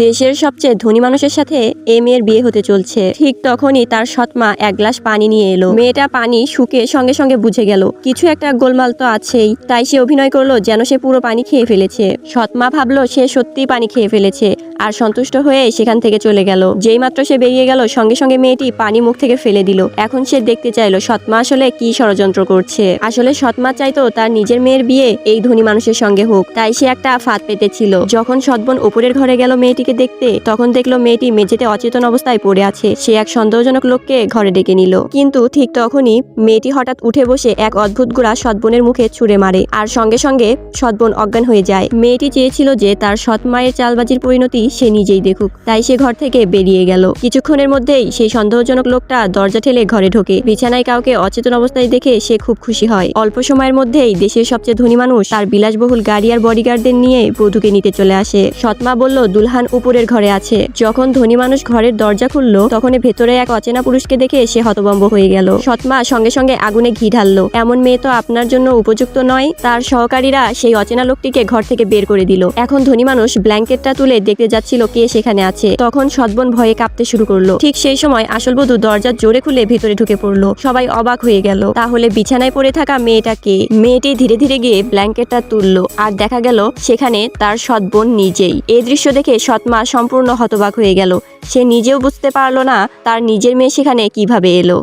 দেশের সবচেয়ে ধনী মানুষের সাথে এই মেয়ের বিয়ে হতে চলছে। ঠিক তখনই তার সৎমা এক গ্লাস পানি নিয়ে এলো। মেয়েটা পানি শুকে সঙ্গে সঙ্গে বুঝে গেল কিছু একটা গোলমাল তো আছেই, তাই সে অভিনয় করলো যেন সে পুরো পানি খেয়ে ফেলেছে। সৎমা ভাবলো সে সত্যিই পানি খেয়ে ফেলেছে আর সন্তুষ্ট হয়ে সেখান থেকে চলে গেল। যেই মাত্র সে বেরিয়ে গেল সঙ্গে সঙ্গে মেয়েটি পানি মুখ থেকে ফেলে দিল। এখন সে দেখতে চাইলো সৎমা আসলে কি ষড়যন্ত্র করছে। আসলে সৎমা চাইতো তার নিজের মেয়ের বিয়ে এই ধনী মানুষের সঙ্গে হোক, তাই সে একটা ফাঁদ পেতেছিল। যখন সৎবোন উপরের ঘরে গেল মেয়েটিকে দেখতে, তখন দেখলো মেয়েটি মেঝেতে অচেতন অবস্থায় পড়ে আছে। সে এক সন্দেহজনক লোককে ঘরে ডেকে নিল, কিন্তু ঠিক তখনই মেয়েটি হঠাৎ উঠে বসে এক অদ্ভুত গুড়া সৎবোনের মুখে ছুঁড়ে মারে আর সঙ্গে সঙ্গে সৎবোন অজ্ঞান হয়ে যায়। মেয়েটি চেয়েছিল যে তার সৎ মায়ের চালবাজির পরিণতি সে নিজেই দেখুক, তাই সে ঘর থেকে বেরিয়ে গেল। কিছুক্ষণের মধ্যেই সেই সন্দেহজনক লোকটা দরজা ঠেলে ঘরে ঢোকে। বিছানায় কাউকে অচেতন অবস্থায় দেখে সে খুব খুশি হয়। অল্প সময়ের মধ্যেই দেশের সবচেয়ে ধনী মানুষ তার বিলাসবহুল গাড়ি আর বডিগার্ডদের নিয়ে বধূকে নিতে চলে আসে। সৎমা বলল দুলহান উপরের ঘরে আছে। যখন ধনী মানুষ ঘরের দরজা খুললো, তখন ভেতরে এক অচেনা পুরুষকে দেখে সে হতভম্ব হয়ে গেল। সৎমা সঙ্গে সঙ্গে আগুনে ঘি ঢাললো। এমন মেয়ে তো আপনার জন্য উপযুক্ত নয়। তার সহকারীরা সেই অচেনা লোকটিকে ঘর থেকে বের করে দিল। এখন ধনী মানুষ ব্ল্যাঙ্কেটটা তুলে দেখতে যাচ্ছিল কে সেখানে আছে। তখন সৎবোন ভয়ে কাঁপতে শুরু করলো। ঠিক সেই সময় আসল বধূ দরজা জোরে খুলে ভেতরে ঢুকে পড়লো। সবাই অবাক হয়ে গেল। তাহলে বিছানায় পড়ে থাকা মেয়েটা কে? মেয়েটি ধীরে ধীরে গিয়ে ব্ল্যাঙ্কেটটা তুললো আর দেখা গেল সেখানে তার সৎবোন নিজেই। এই দৃশ্য দেখে সৎমা সম্পূর্ণ হতবাক হয়ে গেল। সে নিজেও বুঝতে পারলো না তার নিজের মেয়ে সেখানে কিভাবে এলো।